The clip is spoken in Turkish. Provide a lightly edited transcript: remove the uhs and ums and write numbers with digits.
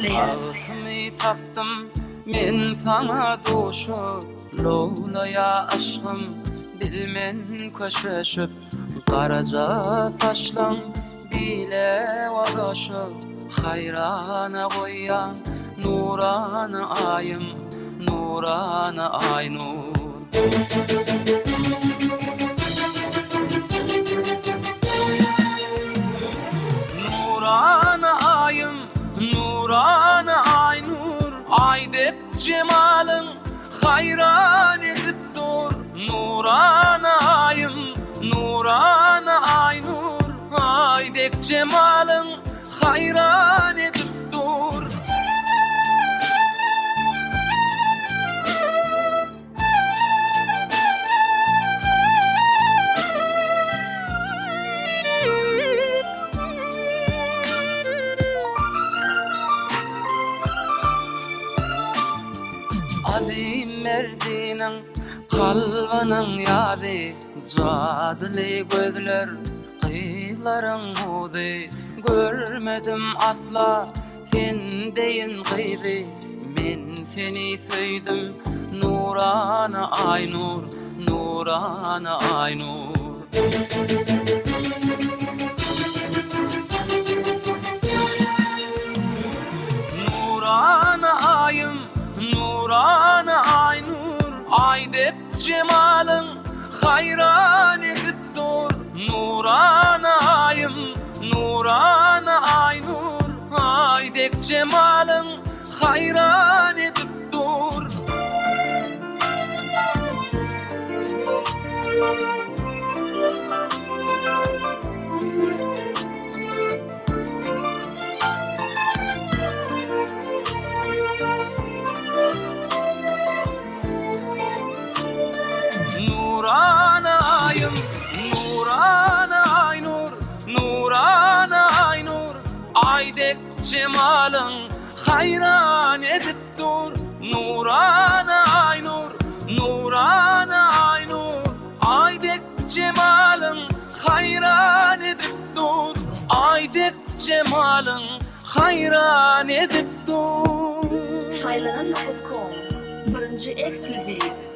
Altımı tapdım men sana doşup, Lowlaya aşkım bilmen köşeşip, Karaca saçlaň bile wadaşıp, Hayrana goýan nurana ayım, nurana aynur. Nurana ayım, nurana aynur, aydek cemalın hayran edip dur. Nurana ayım, nurana aynur, aydek cemalın hayran edip dur. Adi merdinin kalbinin yadi, Jadyly gözler kıyların hudi. Görmedim asla sen deyin gıydi, men seni söydüm nurana aynur, nurana aynur. Nurana ayım, nurana aynur, aydek cemalın hayran edip dur. Nurana ayım, nurana aynur, aydek cemalın hayran edip dur. Nurana ayım, nurana aynur, nurana aynur, aydek cemalın hayran edip dur. Nurana aynur, nurana aynur, aydek cemalın hayran edip dur. Aydek cemalın hayran edip dur. Saylanan.com birinci ekskluziv